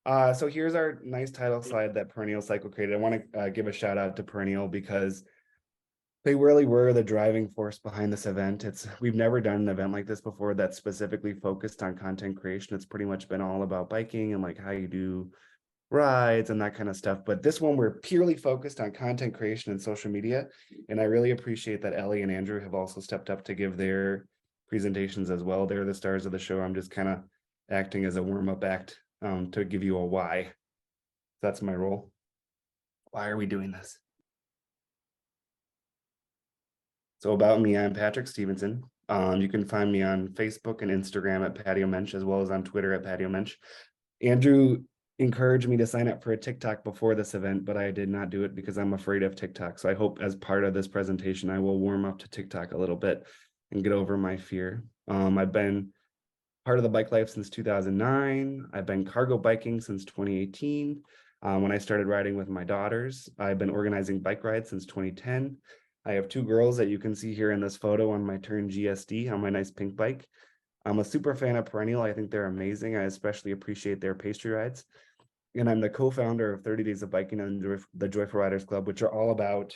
So here's our nice title slide that Perennial Cycle created. I want to give a shout out to Perennial because they really were the driving force behind this event. We've never done an event like this before that's specifically focused on content creation. It's pretty much been all about biking and like how you do rides and that kind of stuff. But this one, we're purely focused on content creation and social media. And I really appreciate that Ellie and Andrew have also stepped up to give their presentations as well. They're the stars of the show. I'm just kind of acting as a warm-up act to give you a why. That's my role. Why are we doing this? So about me, I'm Patrick Stevenson. You can find me on Facebook and Instagram at Patio Mensch, as well as on Twitter at Patio Mensch. Andrew encouraged me to sign up for a TikTok before this event, but I did not do it because I'm afraid of TikTok. So I hope as part of this presentation, I will warm up to TikTok a little bit and get over my fear. I've been part of the bike life since 2009. I've been cargo biking since 2018. When I started riding with my daughters, I've been organizing bike rides since 2010. I have two girls that you can see here in this photo on my Turn GSD on my nice pink bike. I'm a super fan of Perennial. I think they're amazing. I especially appreciate their pastry rides. And I'm the co-founder of 30 Days of Biking and the Joyful Riders Club, which are all about,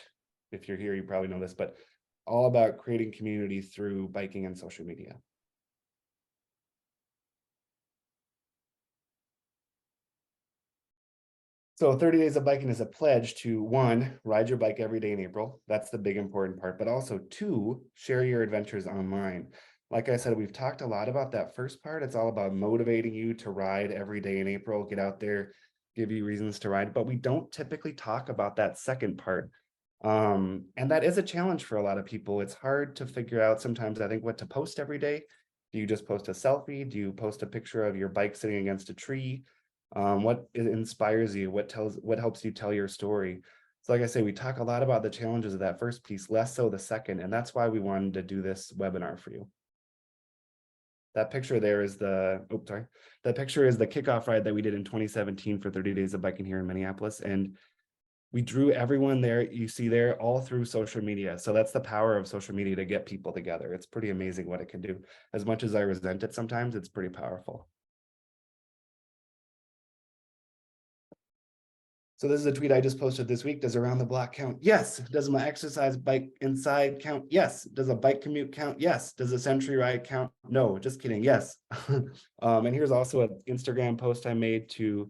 if you're here, you probably know this, but all about creating community through biking and social media. So 30 Days of Biking is a pledge to, one, ride your bike every day in April. That's the big important part, but also two, share your adventures online. Like I said, we've talked a lot about that first part. It's all about motivating you to ride every day in April, get out there, give you reasons to ride, but we don't typically talk about that second part. And that is a challenge for a lot of people. It's hard to figure out sometimes, I think, what to post every day. Do you just post a selfie? Do you post a picture of your bike sitting against a tree? What inspires you? What helps you tell your story? So like I say, we talk a lot about the challenges of that first piece, less so the second, and that's why we wanted to do this webinar for you. That picture there is that picture is the kickoff ride that we did in 2017 for 30 Days of Biking here in Minneapolis. And we drew everyone there, you see there, all through social media. So that's the power of social media to get people together. It's pretty amazing what it can do. As much as I resent it sometimes, it's pretty powerful. So this is a tweet I just posted this week. Does around the block count? Yes. Does my exercise bike inside count? Yes. Does a bike commute count? Yes. Does a century ride count? No, just kidding. Yes. And here's also an Instagram post I made to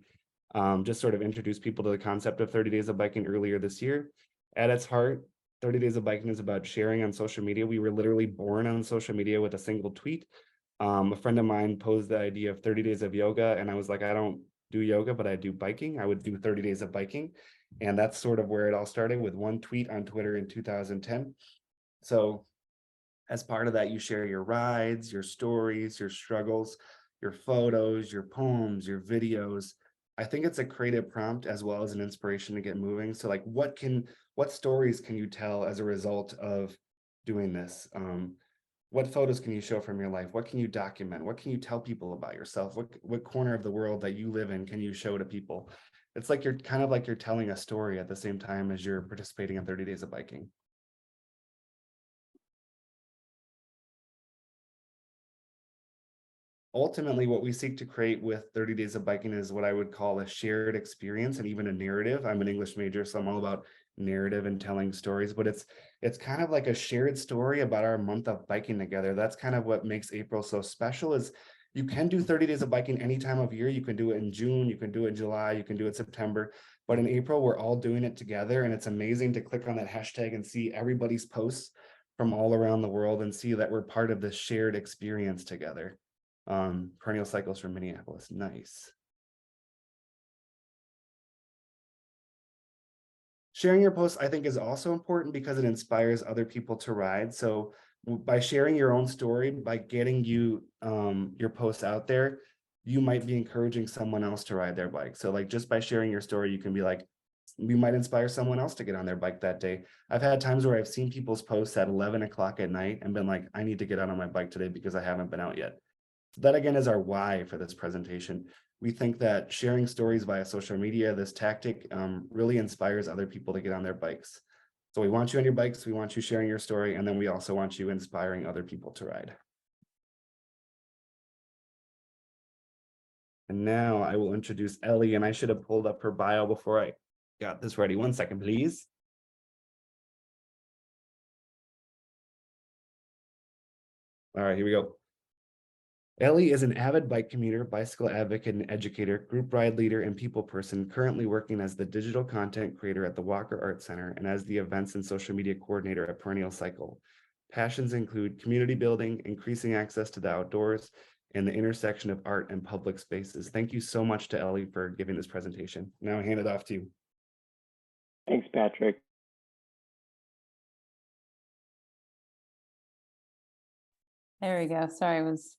just sort of introduce people to the concept of 30 Days of Biking earlier this year. At its heart, 30 Days of Biking is about sharing on social media. We were literally born on social media with a single tweet. A friend of mine posed the idea of 30 days of yoga, and I was like, I don't do yoga, but I do biking. I would do 30 days of biking. And that's sort of where it all started, with one tweet on Twitter in 2010. So as part of that, you share your rides, your stories, your struggles, your photos, your poems, your videos. I think it's a creative prompt as well as an inspiration to get moving. So like, what stories can you tell as a result of doing this? What photos can you show from your life? What can you document? What can you tell people about yourself? What corner of the world that you live in can you show to people? It's like you're kind of like you're telling a story at the same time as you're participating in 30 Days of Biking. Ultimately, what we seek to create with 30 Days of Biking is what I would call a shared experience and even a narrative. I'm an English major, so I'm all about narrative and telling stories, but it's kind of like a shared story about our month of biking together. That's kind of what makes April so special. Is you can do 30 Days of Biking any time of year. You can do it in June, you can do it in July, you can do it September, but in April, we're all doing it together. And it's amazing to click on that hashtag and see everybody's posts from all around the world and see that we're part of this shared experience together. Perennial Cycles from Minneapolis. Nice. Sharing your posts, I think, is also important because it inspires other people to ride. So by sharing your own story, by getting your posts out there, you might be encouraging someone else to ride their bike. So like just by sharing your story, you can be like, we might inspire someone else to get on their bike that day. I've had times where I've seen people's posts at 11 o'clock at night and been like, I need to get out on my bike today because I haven't been out yet. That again is our why for this presentation. We think that sharing stories via social media, this tactic really inspires other people to get on their bikes. So we want you on your bikes, we want you sharing your story, and then we also want you inspiring other people to ride. And now I will introduce Ellie, and I should have pulled up her bio before I got this ready. 1 second, please. All right, here we go. Ellie is an avid bike commuter, bicycle advocate and educator, group ride leader, and people person, currently working as the digital content creator at the Walker Art Center and as the events and social media coordinator at Perennial Cycle. Passions include community building, increasing access to the outdoors, and the intersection of art and public spaces. Thank you so much to Ellie for giving this presentation. Now I hand it off to you. Thanks, Patrick. There we go. Sorry, I was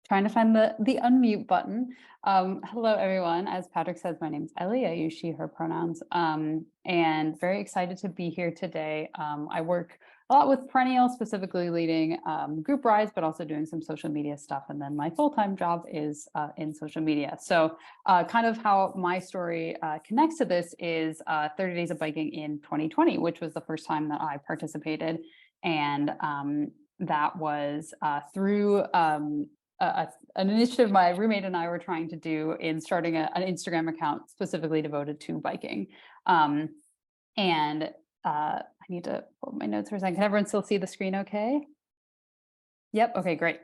trying to find the unmute button. Hello, everyone. As Patrick says, my name is Ellie. I use she, her pronouns, and very excited to be here today. I work a lot with Perennial, specifically leading group rides, but also doing some social media stuff. And then my full-time job is in social media. So kind of how my story connects to this is 30 Days of Biking in 2020, which was the first time that I participated. And that was through an initiative my roommate and I were trying to do in starting an Instagram account specifically devoted to biking. I need to pull up my notes for a second. Can everyone still see the screen okay? Yep, okay, great.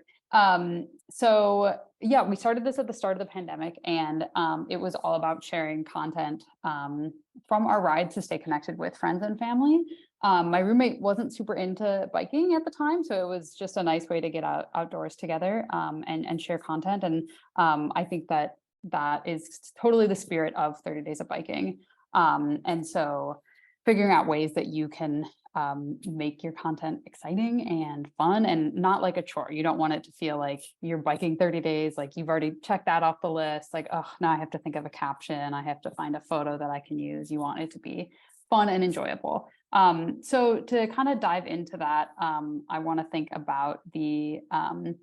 So yeah, we started this at the start of the pandemic, and it was all about sharing content from our rides to stay connected with friends and family. My roommate wasn't super into biking at the time, so it was just a nice way to get outdoors together and share content. And I think that is totally the spirit of 30 Days of Biking. And so figuring out ways that you can make your content exciting and fun and not like a chore. You don't want it to feel like you're biking 30 days, like you've already checked that off the list. Like, oh, now I have to think of a caption. I have to find a photo that I can use. You want it to be fun and enjoyable. So to kind of dive into that, I want to think about the kind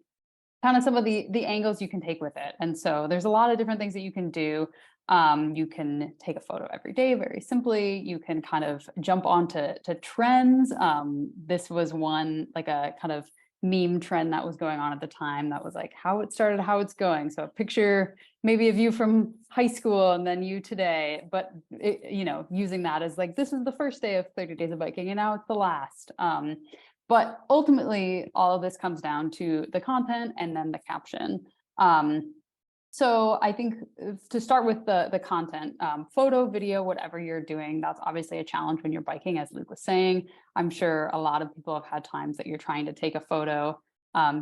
of some of the angles you can take with it. And so there's a lot of different things that you can do. You can take a photo every day, very simply. You can kind of jump onto trends. This was one, like a kind of meme trend that was going on at the time that was like how it started, how it's going. So a picture maybe of you from high school and then you today, but using that as like, this is the first day of 30 Days of Biking and now it's the last. But ultimately, all of this comes down to the content and then the caption. So I think to start with the content, photo, video, whatever you're doing, that's obviously a challenge when you're biking, as Luke was saying. I'm sure a lot of people have had times that you're trying to take a photo,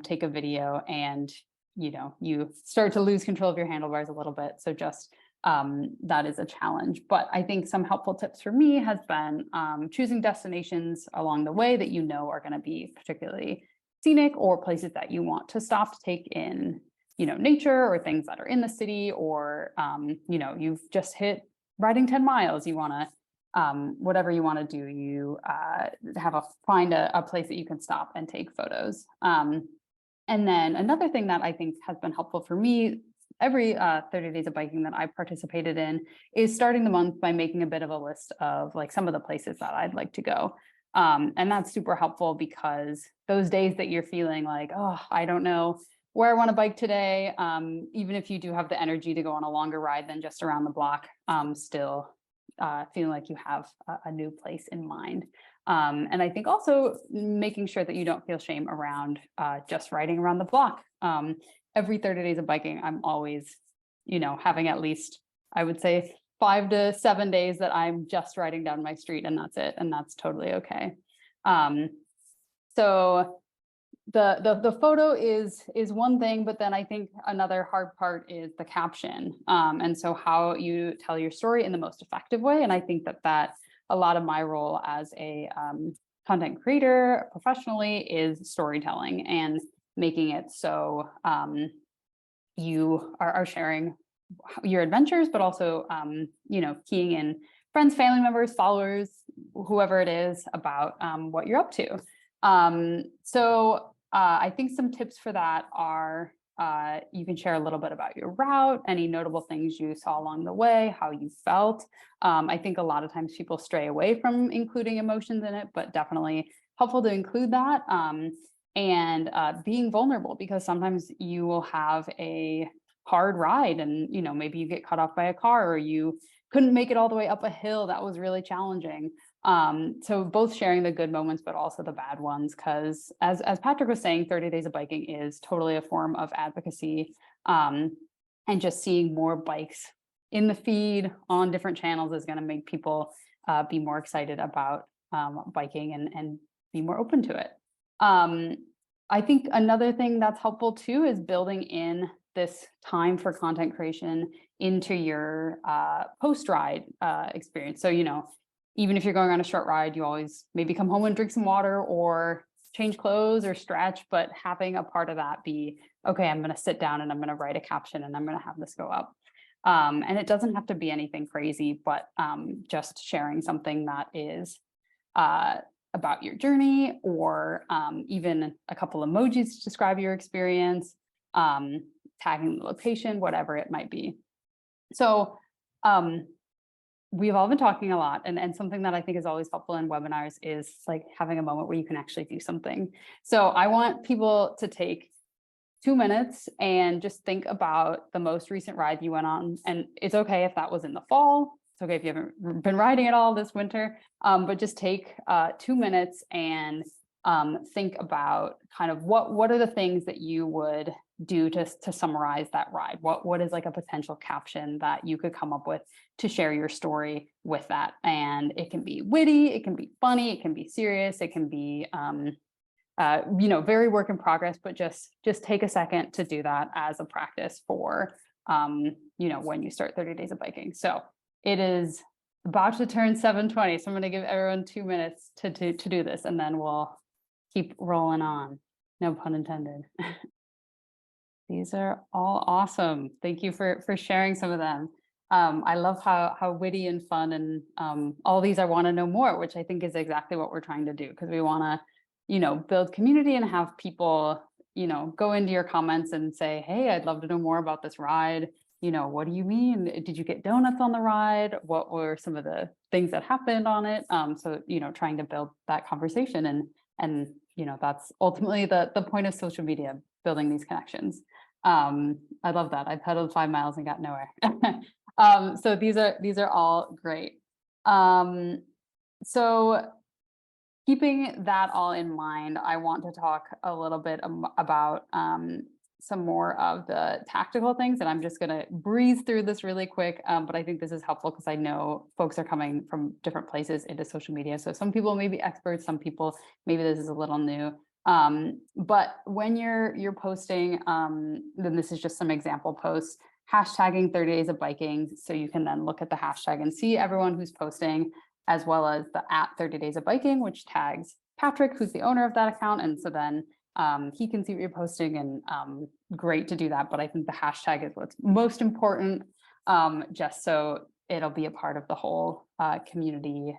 take a video, and you start to lose control of your handlebars a little bit. So just that is a challenge. But I think some helpful tips for me has been choosing destinations along the way that are going to be particularly scenic, or places that you want to stop to take in nature, or things that are in the city, or you've just hit riding 10 miles, you want to whatever you want to do, you find a place that you can stop and take photos. And then another thing that I think has been helpful for me every 30 Days of Biking that I participated in is starting the month by making a bit of a list of like some of the places that I'd like to go. And that's super helpful, because those days that you're feeling like, oh, I don't know where I want to bike today, even if you do have the energy to go on a longer ride than just around the block, still feeling like you have a new place in mind. And I think also making sure that you don't feel shame around just riding around the block. Every 30 Days of Biking, I'm always, having at least, I would say, 5 to 7 days that I'm just riding down my street, and that's it. And that's totally okay. So the photo is one thing, but then I think another hard part is the caption. And so how you tell your story in the most effective way. And I think that a lot of my role as a content creator professionally is storytelling and making it so you are sharing your adventures, but also keying in friends, family members, followers, whoever it is, about what you're up to. So I think some tips for that are you can share a little bit about your route, any notable things you saw along the way, how you felt. I think a lot of times people stray away from including emotions in it, but definitely helpful to include that. And being vulnerable, because sometimes you will have a hard ride and, you know, maybe you get cut off by a car or you couldn't make it all the way up a hill that was really challenging. So both sharing the good moments, but also the bad ones, because as Patrick was saying, 30 Days of Biking is totally a form of advocacy. And just seeing more bikes in the feed on different channels is going to make people be more excited about biking and be more open to it. I think another thing that's helpful too is building in this time for content creation into your post-ride experience. So, you know, even if you're going on a short ride, you always maybe come home and drink some water or change clothes or stretch, but having a part of that be, okay, I'm going to sit down and I'm going to write a caption and I'm going to have this go up. And it doesn't have to be anything crazy, but just sharing something that is about your journey, or even a couple emojis to describe your experience, tagging the location, whatever it might be. So we've all been talking a lot, and something that I think is always helpful in webinars is like having a moment where you can actually do something. So I want people to take 2 minutes and just think about the most recent ride you went on. And it's okay if that was in the fall. It's okay if you haven't been riding at all this winter, but just take 2 minutes and think about kind of what are the things that you would do to summarize that ride. What is like a potential caption that you could come up with to share your story with that? And it can be witty, it can be funny, it can be serious, it can be you know, very work in progress, but just take a second to do that as a practice for you know, when you start 30 Days of Biking. So it is about to turn 7:20, so I'm going to give everyone 2 minutes to do this, and then we'll keep rolling on. No pun intended. These are all awesome. Thank you for sharing some of them. I love how witty and fun, and all these I want to know more, which I think is exactly what we're trying to do, because we want to, you know, build community and have people, you know, go into your comments and say, hey, I'd love to know more about this ride. You know, what do you mean? Did you get donuts on the ride? What were some of the things that happened on it? So, you know, trying to build that conversation, and you know, that's ultimately the point of social media, building these connections. I love that. I pedaled 5 miles and got nowhere. So these are all great. So keeping that all in mind, I want to talk a little bit about some more of the tactical things, and I'm just going to breeze through this really quick, but I think this is helpful because I know folks are coming from different places into social media. So some people may be experts, some people maybe this is a little new. But when you're posting, then this is just some example posts, hashtagging 30 Days of Biking, so you can then look at the hashtag and see everyone who's posting, as well as the @30 Days of Biking, which tags Patrick, who's the owner of that account. And so then he can see what you're posting, and great to do that. But I think the hashtag is what's most important, just so it'll be a part of the whole community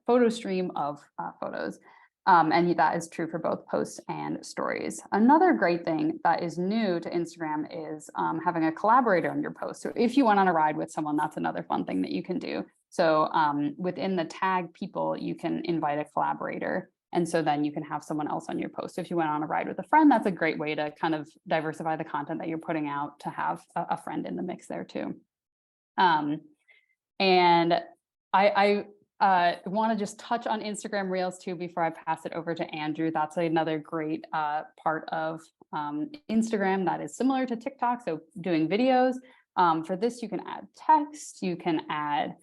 photo stream of photos. And that is true for both posts and stories. Another great thing that is new to Instagram is having a collaborator on your post. So if you went on a ride with someone, that's another fun thing that you can do. So within the tag people, you can invite a collaborator. And so then you can have someone else on your post. So if you went on a ride with a friend, that's a great way to kind of diversify the content that you're putting out, to have a friend in the mix there too. And I want to just touch on Instagram Reels too before I pass it over to Andrew. That's another great part of Instagram that is similar to TikTok. So doing videos. For this, you can add text, you can add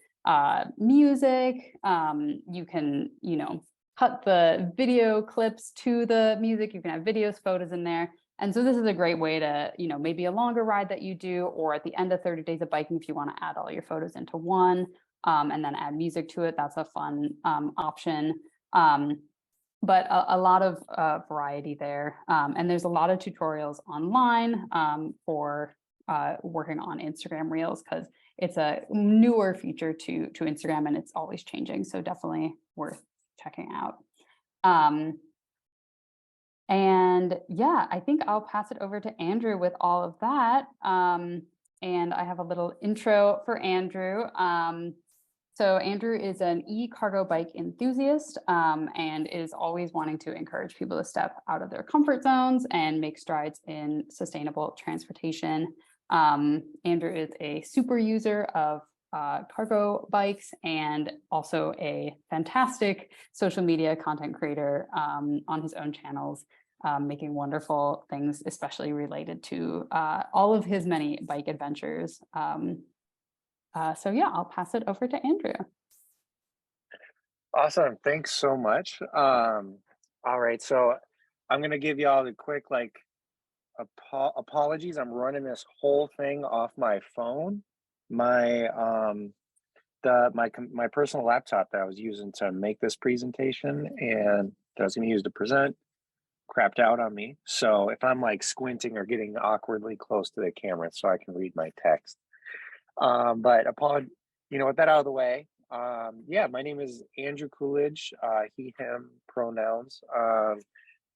music, you can, you know, cut the video clips to the music, you can have videos, photos in there. And so this is a great way to, you know, maybe a longer ride that you do, or at the end of 30 Days of Biking, if you want to add all your photos into one, and then add music to it, that's a fun option. But a lot of variety there. And there's a lot of tutorials online for working on Instagram Reels, because it's a newer feature to Instagram and it's always changing. So definitely worth checking out. And yeah, I think I'll pass it over to Andrew with all of that. And I have a little intro for Andrew. So Andrew is an e-cargo bike enthusiast and is always wanting to encourage people to step out of their comfort zones and make strides in sustainable transportation. Andrew is a super user of cargo bikes and also a fantastic social media content creator on his own channels, making wonderful things, especially related to all of his many bike adventures. So yeah, I'll pass it over to Andrew. Awesome. Thanks so much. All right. So I'm going to give you all the quick, apologies. I'm running this whole thing off my phone. My, my personal laptop that I was using to make this presentation and that I was going to use to present crapped out on me. So if I'm like squinting or getting awkwardly close to the camera so I can read my text. But with that out of the way, yeah, my name is Andrew Coolidge, he, him pronouns.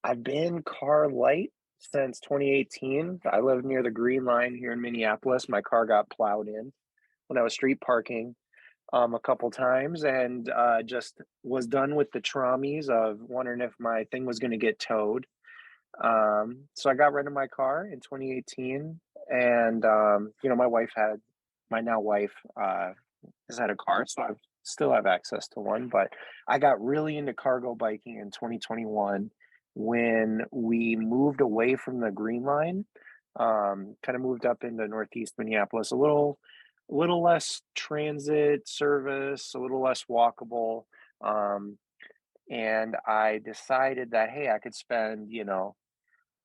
I've been car light since 2018. I live near the Green Line here in Minneapolis. My car got plowed in when I was street parking a couple times, and just was done with the traumas of wondering if my thing was going to get towed. So I got rid of my car in 2018, and my now wife has had a car, so I still have access to one. But I got really into cargo biking in 2021 when we moved away from the Green Line, kind of moved up into Northeast Minneapolis, a little less transit service, a little less walkable. And I decided that, hey, I could spend,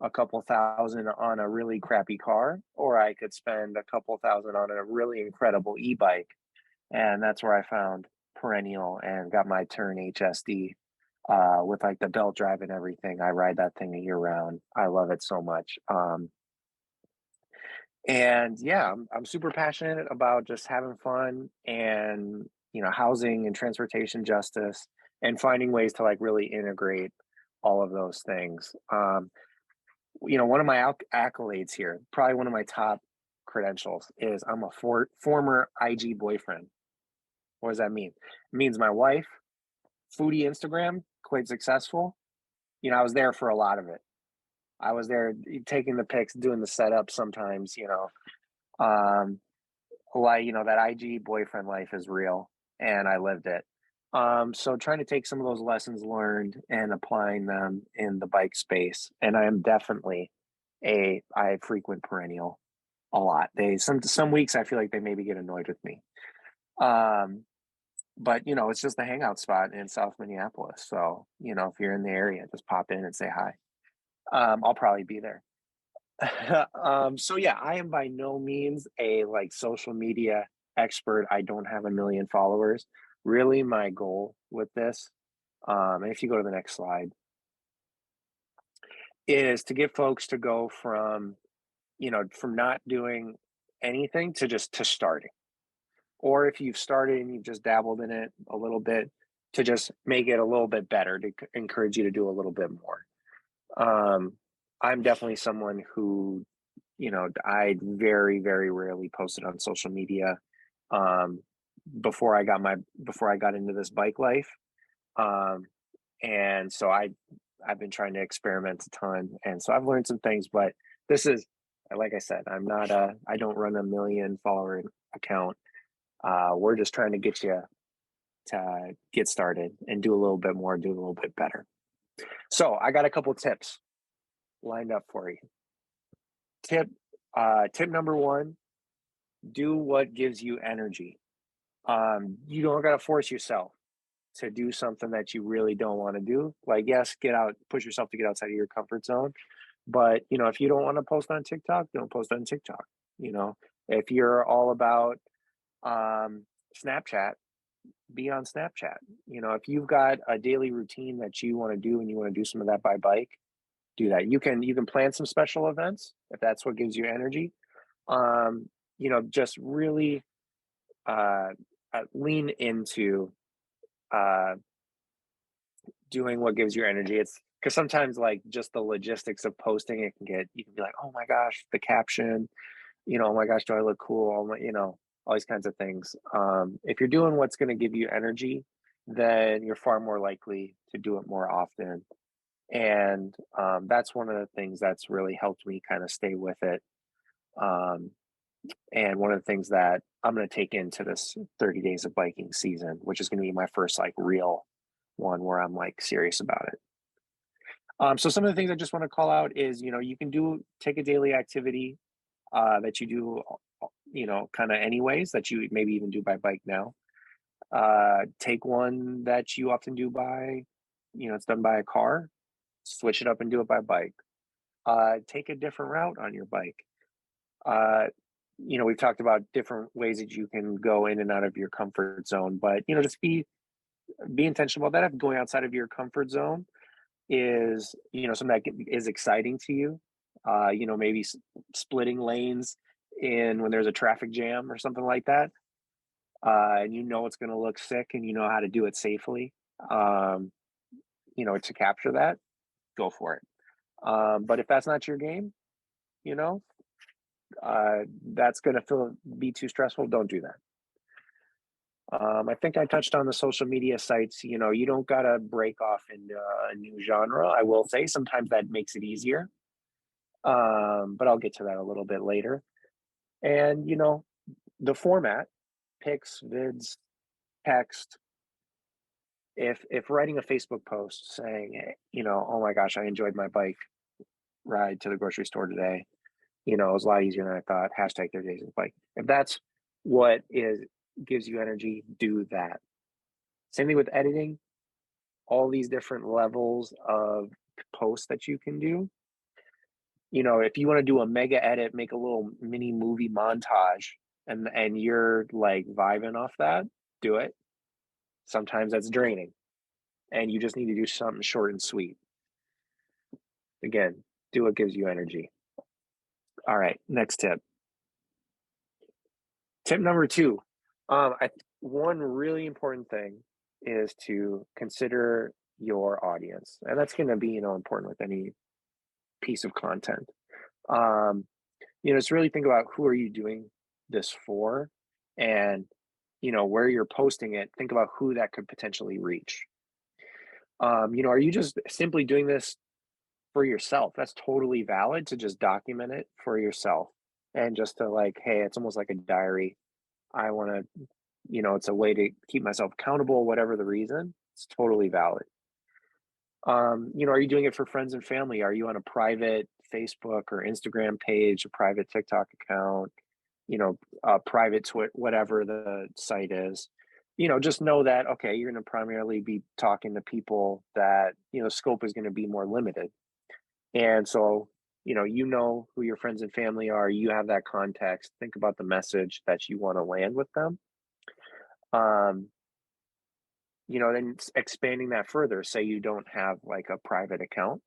a couple thousand on a really crappy car, or I could spend a couple thousand on a really incredible e-bike. And that's where I found Perennial and got my Turn HSD with like the belt drive and everything. I ride that thing a year round. I love it so much. And yeah, I'm super passionate about just having fun and, housing and transportation justice and finding ways to like really integrate all of those things. One of my accolades here, probably one of my top credentials, is I'm a former IG boyfriend. What does that mean? It means my wife, foodie Instagram, quite successful. I was there for a lot of it. I was there taking the pics, doing the setup sometimes, that IG boyfriend life is real and I lived it. So trying to take some of those lessons learned and applying them in the bike space. And I am definitely I frequent Perennial a lot. Some weeks I feel like they maybe get annoyed with me. But it's just a hangout spot in South Minneapolis. So, if you're in the area, just pop in and say hi. I'll probably be there. So yeah, I am by no means a social media expert. I don't have a million followers. Really, my goal with this, and if you go to the next slide, is to get folks to go from not doing anything to starting. Or if you've started and you've just dabbled in it a little bit, to just make it a little bit better, to encourage you to do a little bit more. I'm definitely someone who, I very, very rarely posted on social media before I got into this bike life. And so I've been trying to experiment a ton. And so I've learned some things, but this is, like I said, I don't run a million follower account. We're just trying to get you to get started and do a little bit more, do a little bit better. So I got a couple tips lined up for you. Tip number one, do what gives you energy. You don't got to force yourself to do something that you really don't want to do. Like, yes, push yourself to get outside of your comfort zone. But, if you don't want to post on TikTok, don't post on TikTok. If you're all about Snapchat, be on Snapchat. If you've got a daily routine that you want to do and you want to do some of that by bike, do that. You can plan some special events if that's what gives you energy. Just really lean into doing what gives you energy. It's because sometimes just the logistics of posting it you can be like, oh my gosh, the caption, oh my gosh, do I look cool? All these kinds of things. If you're doing what's going to give you energy, then you're far more likely to do it more often. And that's one of the things that's really helped me kind of stay with it. And one of the things that I'm going to take into this 30 days of biking season, which is going to be my first like real one where I'm like serious about it. So some of the things I just want to call out is, you can take a daily activity that you do, kind of anyways, that you maybe even do by bike now. Take one that you often do by, it's done by a car, switch it up and do it by bike. Take a different route on your bike. We've talked about different ways that you can go in and out of your comfort zone, but, just be intentional about that. If going outside of your comfort zone is, something that is exciting to you, maybe splitting lanes in when there's a traffic jam or something like that. And it's going to look sick and you know how to do it safely, to capture that, go for it. But if that's not your game, that's going to be too stressful. Don't do that. I think I touched on the social media sites. You don't got to break off into a new genre. I will say sometimes that makes it easier. But I'll get to that a little bit later. And, the format, pics, vids, text. If writing a Facebook post saying, oh my gosh, I enjoyed my bike ride to the grocery store today. It was a lot easier than I thought. Hashtag 30 days of bike. If that's what gives you energy, do that. Same thing with editing. All these different levels of posts that you can do. If you want to do a mega edit, make a little mini movie montage, and you're like vibing off that, do it. Sometimes that's draining, and you just need to do something short and sweet. Again, do what gives you energy. All right, next tip. Tip number 2. One really important thing is to consider your audience, and that's going to be important with any piece of content. Just really think about who are you doing this for, and where you're posting it. Think about who that could potentially reach. Are you just simply doing this for yourself? That's totally valid to just document it for yourself and just to like, hey, it's almost like a diary. I want to, it's a way to keep myself accountable, whatever the reason. It's totally valid. Are you doing it for friends and family? Are you on a private Facebook or Instagram page, a private TikTok account, a private whatever the site is? Just know that, okay, you're going to primarily be talking to people that, scope is going to be more limited. And so, who your friends and family are, you have that context, think about the message that you want to land with them. Then expanding that further, say you don't have like a private account,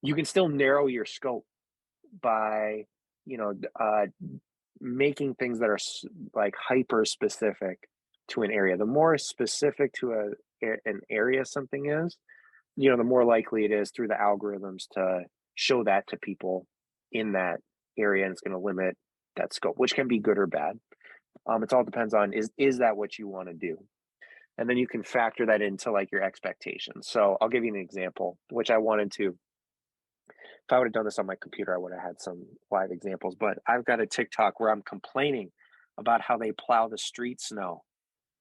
you can still narrow your scope by, making things that are like hyper specific to an area. The more specific to an area something is, the more likely it is through the algorithms to show that to people in that area, and it's going to limit that scope, which can be good or bad. It all depends on is that what you want to do? And then you can factor that into like your expectations. So I'll give you an example, which I wanted to. If I would have done this on my computer, I would have had some live examples. But I've got a TikTok where I'm complaining about how they plow the street snow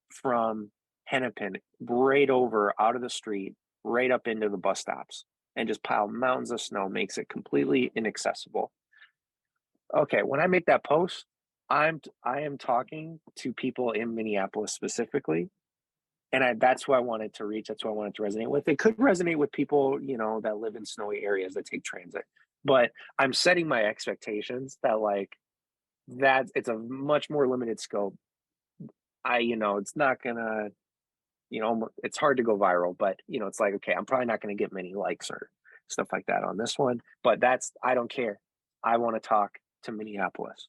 from Hennepin right over out of the street, right up into the bus stops, and just pile mountains of snow, makes it completely inaccessible. Okay, when I make that post, I am talking to people in Minneapolis specifically, and that's who I wanted to reach. That's who I wanted to resonate with. It could resonate with people, that live in snowy areas that take transit, but I'm setting my expectations that it's a much more limited scope. It's not gonna, it's hard to go viral, but it's like, okay, I'm probably not going to get many likes or stuff like that on this one, but I don't care. I want to talk to Minneapolis.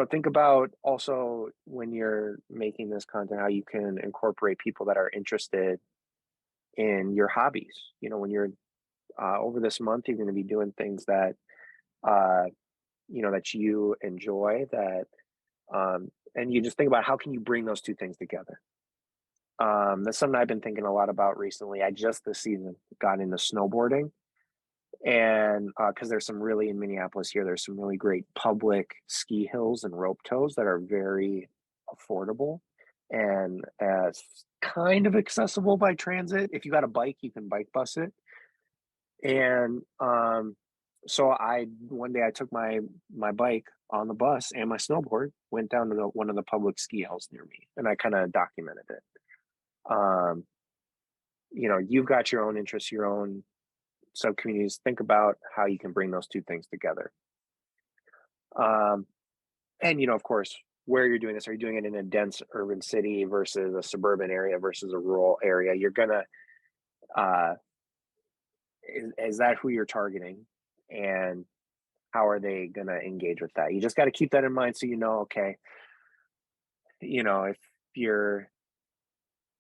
Think about also when you're making this content, how you can incorporate people that are interested in your hobbies. When you're over this month, you're going to be doing things that, that you enjoy, and you just think about how can you bring those two things together. That's something I've been thinking a lot about recently. I just this season got into snowboarding, And because there's some really, in Minneapolis here, there's some really great public ski hills and rope tows that are very affordable and kind of accessible by transit. If you got a bike, you can bike bus it. And so one day I took my bike on the bus and my snowboard, went down to one of the public ski hills near me, and I kind of documented it. You've got your own interests, your own sub communities. Think about how you can bring those two things together. And of course, where you're doing this, are you doing it in a dense urban city versus a suburban area versus a rural area? You're gonna is that who you're targeting, and how are they gonna engage with that? You just got to keep that in mind, so okay, if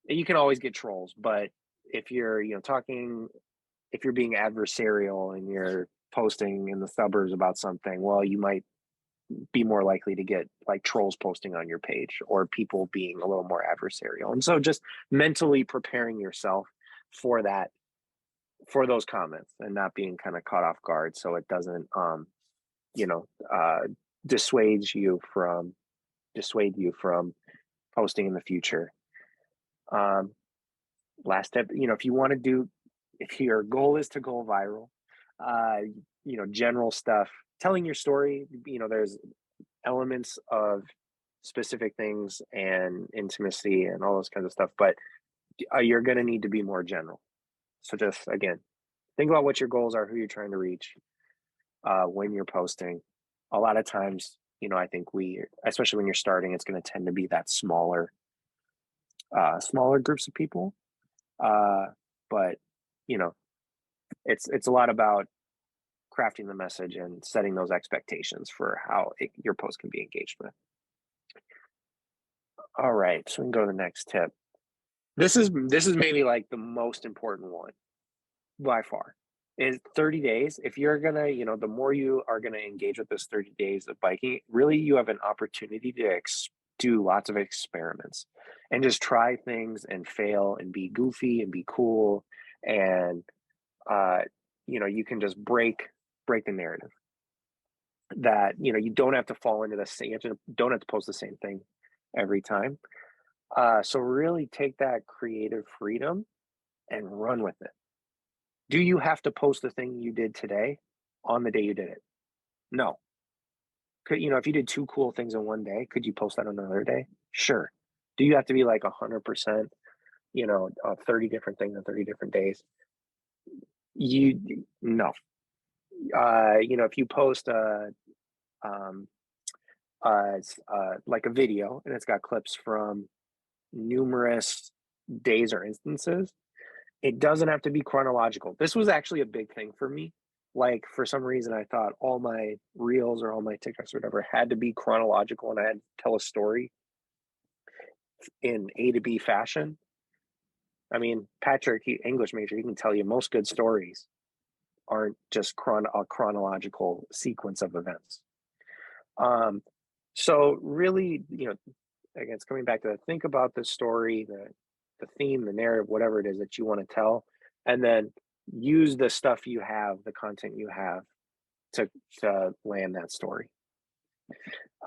you can always get trolls, but if you're if you're being adversarial and you're posting in the suburbs about something, well, you might be more likely to get like trolls posting on your page or people being a little more adversarial. And so just mentally preparing yourself for that, for those comments, and not being kind of caught off guard, so it doesn't dissuade you from posting in the future. Last step, if your goal is to go viral, general stuff, telling your story, there's elements of specific things and intimacy and all those kinds of stuff, but you're going to need to be more general. So just, again, think about what your goals are, who you're trying to reach when you're posting. A lot of times, I think especially when you're starting, it's going to tend to be that smaller groups of people. But it's a lot about crafting the message and setting those expectations for how your post can be engaged with. All right, so we can go to the next tip. This is maybe like the most important one by far, is 30 days. If you're gonna, the more you are gonna engage with this 30 days of biking, really you have an opportunity to do lots of experiments and just try things and fail and be goofy and be cool. And you can just break the narrative that you don't have to fall into the same, don't have to post the same thing every time. So really take that creative freedom and run with it. Do you have to post the thing you did today on the day you did it? No. Could if you did 2 cool things in one day, could you post that on another day? Sure. Do you have to be like 100%, 30 different things in 30 different days? No. If you post like a video and it's got clips from numerous days or instances, it doesn't have to be chronological. This was actually a big thing for me. Like, for some reason, I thought all my reels or all my TikToks or whatever had to be chronological, and I had to tell a story in A to B fashion. I mean, Patrick, English major, he can tell you most good stories aren't just a chronological sequence of events. So really, again, it's coming back to think about the story, the theme, the narrative, whatever it is that you want to tell, and then use the stuff you have, the content you have, to land that story.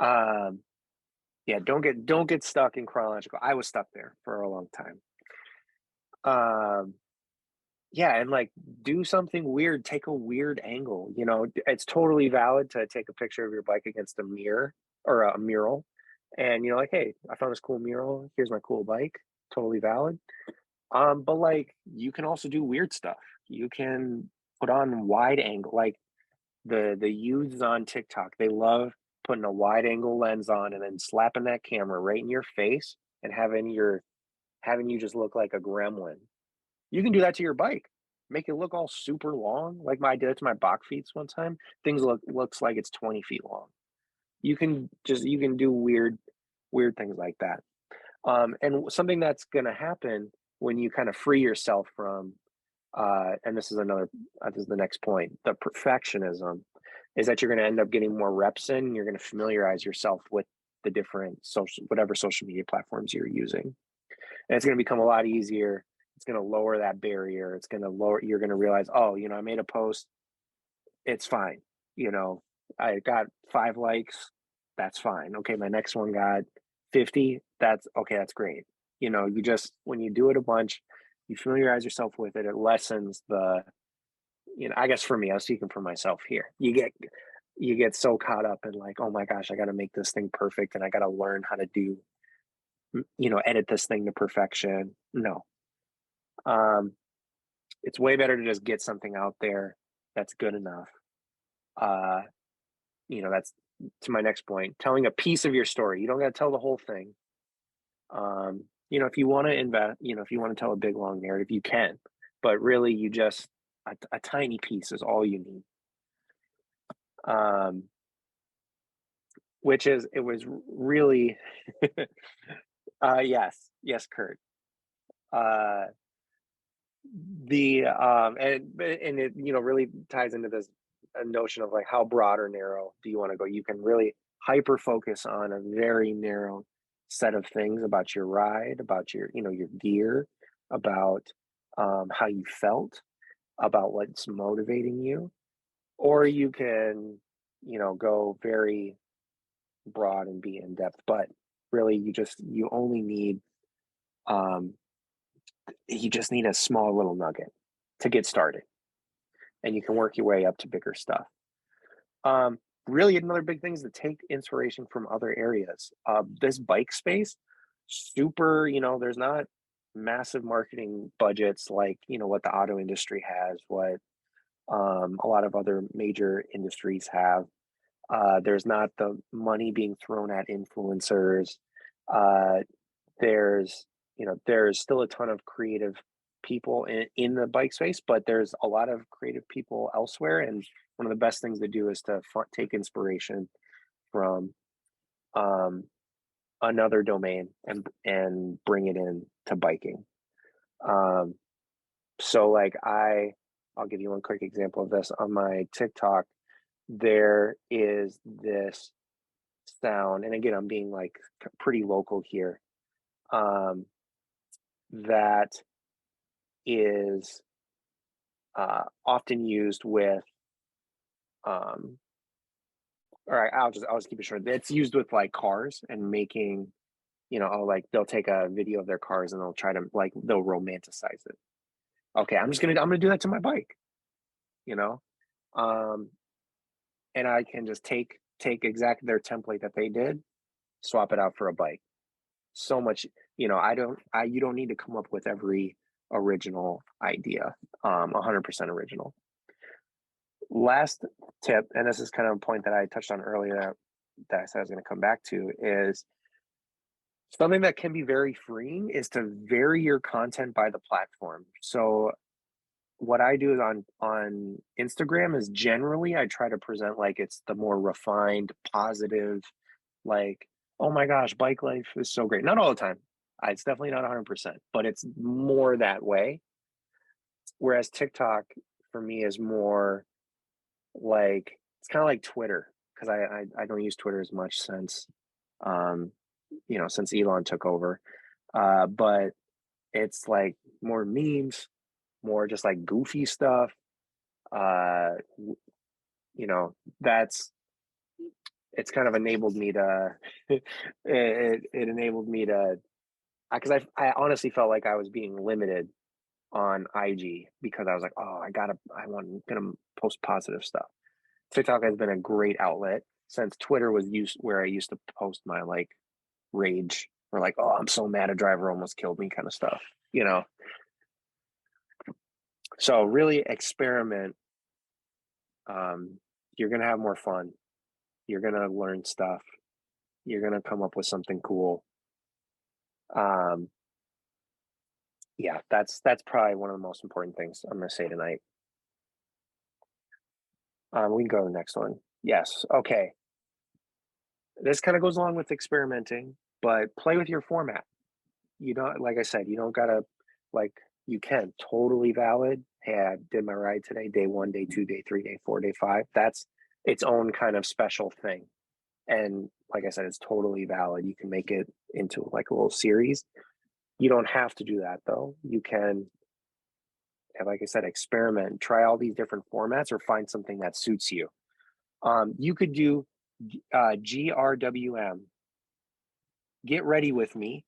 Yeah, don't get stuck in chronological. I was stuck there for a long time. Yeah, and like, do something weird, take a weird angle. It's totally valid to take a picture of your bike against a mirror or a mural, and like, hey, I found this cool mural, here's my cool bike. Totally valid. But like, you can also do weird stuff. You can put on wide angle, like the youths on TikTok, they love putting a wide angle lens on and then slapping that camera right in your face and having you just look like a gremlin. You can do that to your bike. Make it look all super long. Like I did it to my Bach feet one time. Things looks like it's 20 feet long. You can do weird things like that. And something that's going to happen when you kind of free yourself from, and this is the next point, the perfectionism, is that you're going to end up getting more reps in. You're going to familiarize yourself with the different whatever social media platforms you're using. And it's going to become a lot easier. It's going to lower that barrier. You're going to realize, oh, I made a post it's fine. You know, I got 5 likes, that's fine. Okay, my next one got 50, that's okay, that's great. You know, you just, when you do it a bunch, you familiarize yourself with it, it lessens the, you know, I guess for me, I was speaking for myself here. You get so caught up in like, oh my gosh, I got to make this thing perfect and I got to learn how to do, you know, edit this thing to perfection. No. It's way better to just get something out there that's good enough. You know, that's to my next point, telling a piece of your story. You don't got to tell the whole thing. You know, if you want to invest, you know, if you want to tell a big long narrative, you can, but really you just, a tiny piece is all you need. Which is, it was really, yes, Kurt. And it, you know, really ties into this notion of like, how broad or narrow do you want to go? You can really hyper focus on a very narrow set of things about your ride, about your, you know, your gear, about how you felt, about what's motivating you, or you can, you know, go very broad and be in depth. But really, you only need you just need a small little nugget to get started, and you can work your way up to bigger stuff. Really, another big thing is to take inspiration from other areas. This bike space, super, you know, there's not massive marketing budgets like, you know, what the auto industry has, what a lot of other major industries have. There's not the money being thrown at influencers. Uh, there's, you know, there's still a ton of creative people in the bike space, but there's a lot of creative people elsewhere. And one of the best things to do is to take inspiration from another domain and bring it in to biking. So like I'll give you one quick example of this. On my TikTok, there is this sound, and again, I'm being like pretty local here, that is often used with, or I'll just keep it short. It's used with like cars and making, you know, like they'll take a video of their cars and they'll try to like, they'll romanticize it. Okay, I'm gonna do that to my bike, you know, and I can just take exactly their template that they did, swap it out for a bike. So much, you know, you don't need to come up with every original idea, 100% original. Last tip, and this is kind of a point that I touched on earlier that I said I was going to come back to, is something that can be very freeing is to vary your content by the platform. So what I do is on Instagram is generally I try to present like it's the more refined, positive, like, oh my gosh, bike life is so great. Not all the time. It's definitely not 100%, but it's more that way. Whereas TikTok for me is more like, it's kind of like Twitter, because I don't use Twitter as much since you know, since Elon took over. But it's like more memes, more just like goofy stuff. You know, it's kind of enabled me to it enabled me to, because I honestly felt like I was being limited on IG because I was like, oh, gonna post positive stuff. TikTok has been a great outlet since Twitter was used where I used to post my like rage or like, oh, I'm so mad a driver almost killed me kind of stuff, you know. So really experiment. You're gonna have more fun. You're gonna learn stuff. You're gonna come up with something cool. Yeah, that's probably one of the most important things I'm gonna say tonight. We can go to the next one. Yes. Okay. This kind of goes along with experimenting, but play with your format. You don't, like I said, you don't gotta, like, you can, totally valid. Hey, I did my ride today, day 1, day 2, day 3, day 4, day 5. That's its own kind of special thing. And like I said, it's totally valid. You can make it into like a little series. You don't have to do that though. You can, like I said, experiment, try all these different formats, or find something that suits you. You could do GRWM, get ready with me,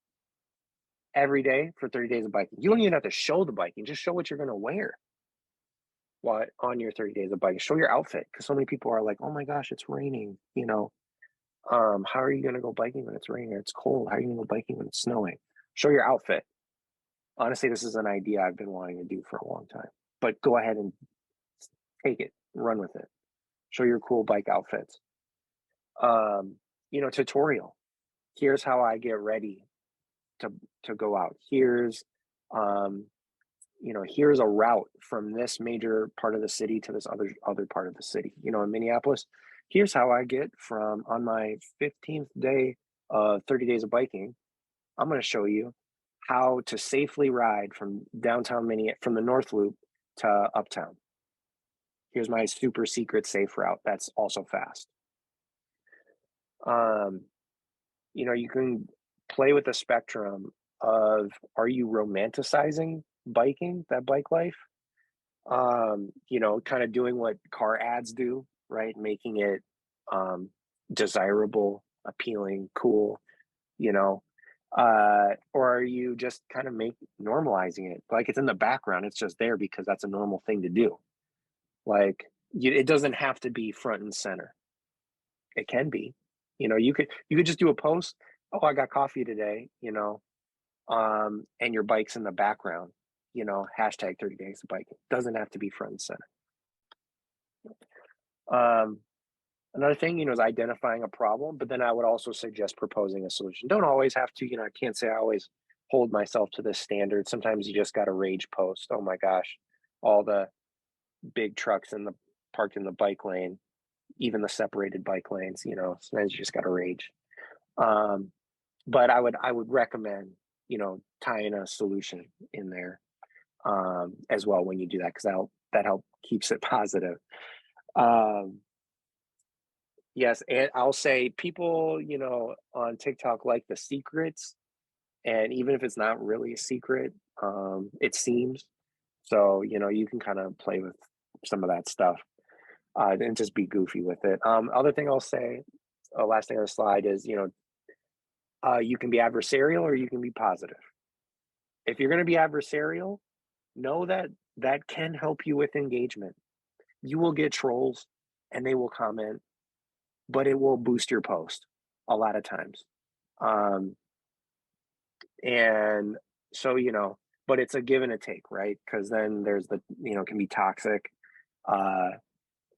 every day for 30 days of biking. You don't even have to show the biking, just show what you're going to wear while on your 30 days of biking. Show your outfit, because so many people are like, oh my gosh, it's raining, you know. How are you going to go biking when it's raining or it's cold? How are you going to go biking when it's snowing? Show your outfit. Honestly, this is an idea I've been wanting to do for a long time, but go ahead and take it, run with it. Show your cool bike outfits. You know, tutorial. Here's how I get ready to go out. Here's you know, here's a route from this major part of the city to this other part of the city. You know, in Minneapolis, here's how I get from, on my 15th day of 30 days of biking, I'm going to show you how to safely ride from downtown from the North Loop to Uptown. Here's my super secret safe route that's also fast. You know, you can play with the spectrum of, are you romanticizing biking, that bike life? You know, kind of doing what car ads do, right? Making it desirable, appealing, cool, you know. Or are you just kind of normalizing it? Like, it's in the background, it's just there because that's a normal thing to do. Like, it doesn't have to be front and center. It can be. You know, you could just do a post, oh, I got coffee today, you know, and your bike's in the background, you know, hashtag 30 days of biking. Doesn't have to be front and center. Another thing, you know, is identifying a problem, but then I would also suggest proposing a solution. Don't always have to, you know, I can't say I always hold myself to this standard. Sometimes you just got to rage post. Oh my gosh, all the big trucks parked in the bike lane, even the separated bike lanes, you know, sometimes you just got to rage. But I would recommend, you know, tying a solution in there as well when you do that, because that help keeps it positive. Yes, and I'll say people, you know, on TikTok like the secrets, and even if it's not really a secret, it seems. So, you know, you can kind of play with some of that stuff and just be goofy with it. Other thing I'll say, last thing on the slide is, you know, you can be adversarial or you can be positive. If you're going to be adversarial, know that that can help you with engagement. You will get trolls and they will comment, but it will boost your post a lot of times. And so, you know, but it's a give and a take, right? Because then there's you know, it can be toxic,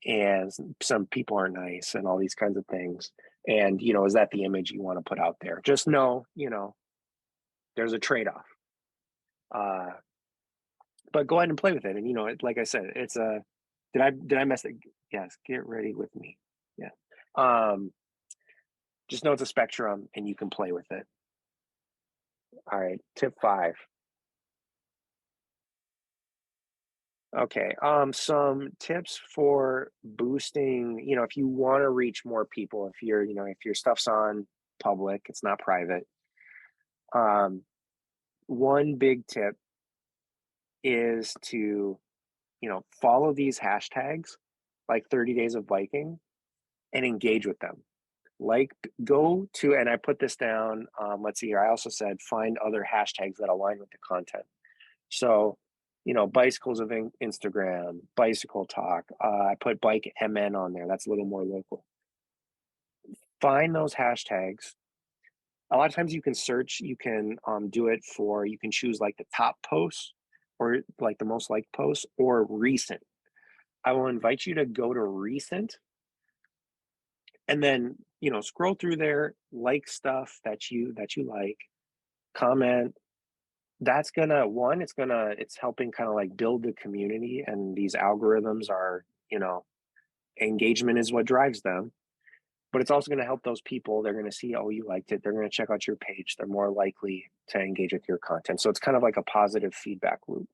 and some people are nice and all these kinds of things. And, you know, is that the image you want to put out there? Just know, you know, there's a trade-off. But go ahead and play with it. And, you know, like I said, it's did I mess it? Yes, get ready with me. Yeah. Just know it's a spectrum and you can play with it. All right, tip 5. Okay, some tips for boosting, you know, if you want to reach more people, if you know, if your stuff's on public, it's not private. One big tip is to, you know, follow these hashtags like 30 days of biking and engage with them. Like, go to, and I put this down, let's see here, I also said find other hashtags that align with the content. So, you know, bicycles of Instagram, bicycle talk. I put bike MN on there. That's a little more local. Find those hashtags. A lot of times you can search, you can do it for, you can choose like the top posts or like the most liked posts or recent. I will invite you to go to recent and then, you know, scroll through there, like stuff that you like, comment. That's gonna, it's helping kind of like build the community, and these algorithms are, you know, engagement is what drives them, but it's also going to help those people. They're going to see, oh, you liked it, they're going to check out your page, they're more likely to engage with your content. So it's kind of like a positive feedback loop.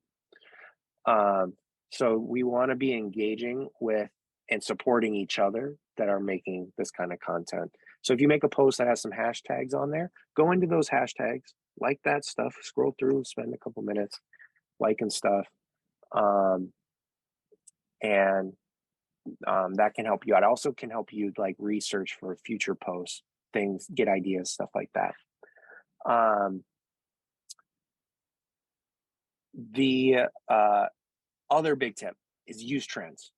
So we want to be engaging with and supporting each other that are making this kind of content. So if you make a post that has some hashtags on there, go into those hashtags, like that stuff, scroll through, spend a couple minutes liking stuff. And that can help you out. Also can help you like research for future posts, things, get ideas, stuff like that. The other big tip is use trends.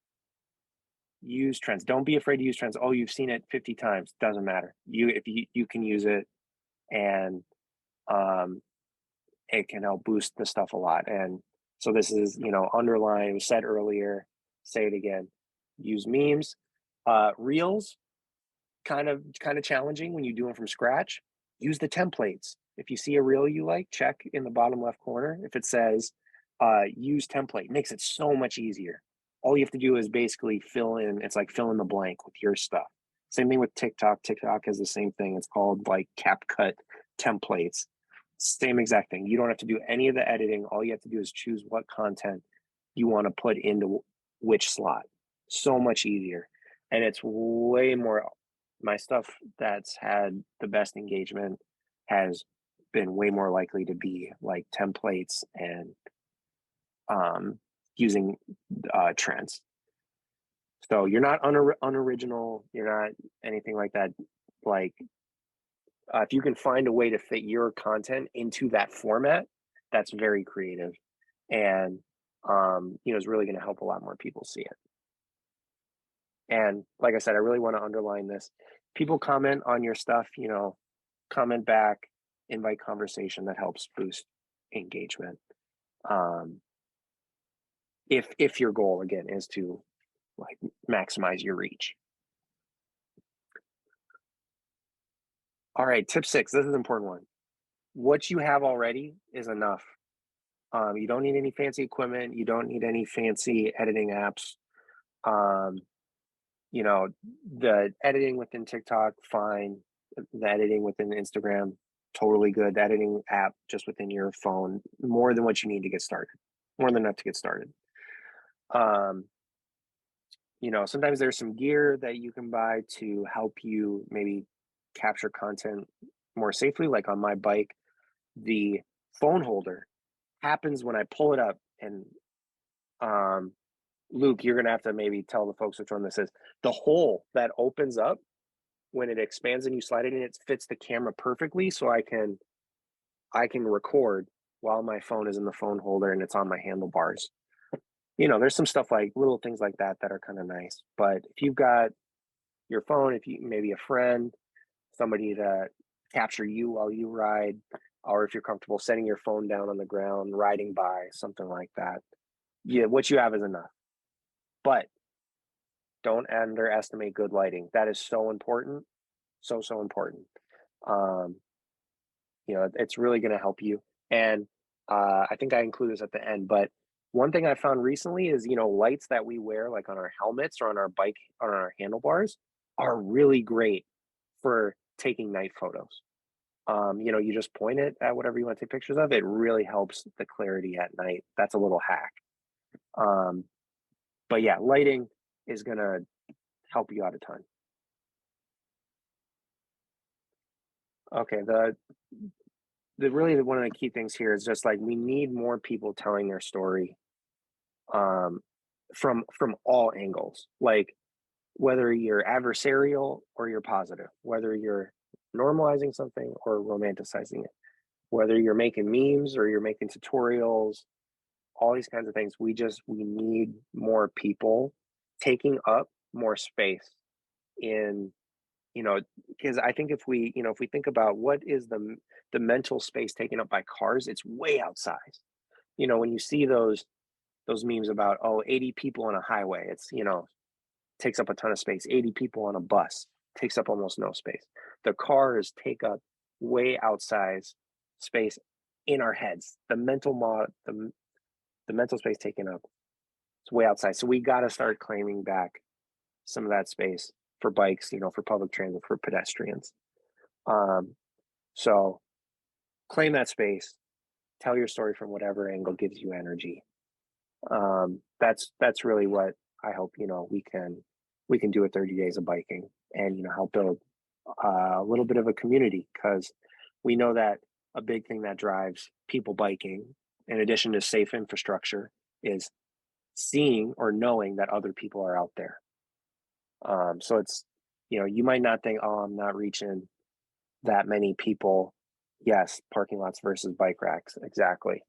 Use trends. Don't be afraid to use trends. Oh, you've seen it 50 times. Doesn't matter. If you can use it, and it can help boost the stuff a lot. And so this is, underline, it was said earlier, say it again. Use memes. Reels, kind of challenging when you do them from scratch. Use the templates. If you see a reel you like, check in the bottom left corner. If it says use template, makes it so much easier. All you have to do is basically fill in, it's like fill in the blank with your stuff. Same thing with TikTok. TikTok has the same thing. It's called like CapCut templates. Same exact thing. You don't have to do any of the editing. All you have to do is choose what content you want to put into which slot. So much easier. And it's way more, my stuff that's had the best engagement has been way more likely to be like templates and using trends. So you're not unoriginal, you're not anything like that. Like if you can find a way to fit your content into that format, that's very creative, and is really going to help a lot more people see it. And like I said, I really want to underline this. People comment on your stuff, comment back, invite conversation. That helps boost engagement. If your goal again is to like maximize your reach. All right, tip 6, this is an important one. What you have already is enough. You don't need any fancy equipment. You don't need any fancy editing apps. The editing within TikTok, fine. The editing within Instagram, totally good. The editing app just within your phone, more than what you need to get started. More than enough to get started. Sometimes there's some gear that you can buy to help you maybe capture content more safely. Like on my bike, the phone holder happens when I pull it up, and Luke, you're gonna have to maybe tell the folks which one this is. The hole that opens up when it expands and you slide it in, it fits the camera perfectly, so I can record while my phone is in the phone holder and it's on my handlebars. There's some stuff like little things like that are kind of nice. But if you've got your phone, if you maybe a friend, somebody to capture you while you ride, or if you're comfortable setting your phone down on the ground, riding by, something like that, what you have is enough. But don't underestimate good lighting. That is so important. So important. It's really going to help you. And I think I include this at the end, but one thing I found recently is, lights that we wear like on our helmets or on our bike, or on our handlebars, are really great for taking night photos. You just point it at whatever you want to take pictures of. It really helps the clarity at night. That's a little hack. But yeah, lighting is going to help you out a ton. Okay, really one of the key things here is just like we need more people telling their story from all angles, like whether you're adversarial or you're positive, whether you're normalizing something or romanticizing it, whether you're making memes or you're making tutorials, all these kinds of things. We need more people taking up more space in, because I think if we think about what is the mental space taken up by cars, it's way outsized. When you see those memes about 80 people on a highway, it's takes up a ton of space. 80 people on a bus takes up almost no space. The cars take up way outsized space in our heads. The mental space taken up, it's way outside. So we got to start claiming back some of that space for bikes, for public transit, for pedestrians. So claim that space, tell your story from whatever angle gives you energy. That's really what I hope, we can do with 30 days of biking, and, help build a little bit of a community, because we know that a big thing that drives people biking, in addition to safe infrastructure, is seeing or knowing that other people are out there. So it's, you might not think, oh, I'm not reaching that many people. Yes, parking lots versus bike racks, exactly.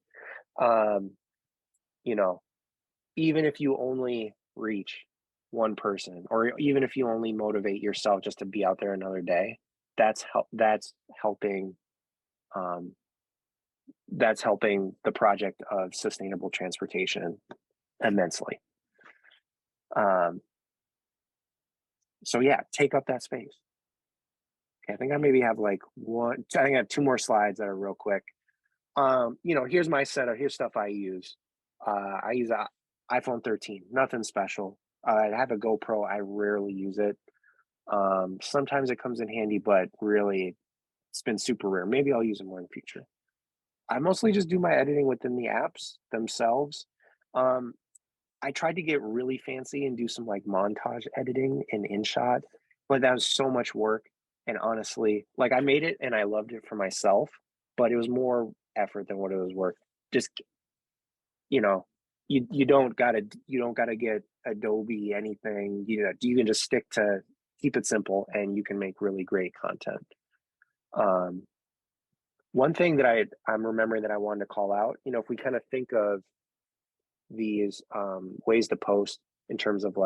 Even if you only reach one person, or even if you only motivate yourself just to be out there another day, that's helping. That's helping the project of sustainable transportation immensely. So yeah, take up that space. Okay, I think I maybe have I think I have 2 more slides that are real quick. Here's my setup. Here's stuff I use. I use a iPhone 13, nothing special. I have a GoPro. I rarely use it. Sometimes it comes in handy, but really it's been super rare. Maybe I'll use it more in the future. I mostly just do my editing within the apps themselves. I tried to get really fancy and do some montage editing in InShot, but that was so much work. And honestly, I made it and I loved it for myself, but it was more effort than what it was worth. Just, you don't gotta get Adobe anything. You can just keep it simple, and you can make really great content. One thing that I'm remembering that I wanted to call out, if we kind of think of these ways to post in terms of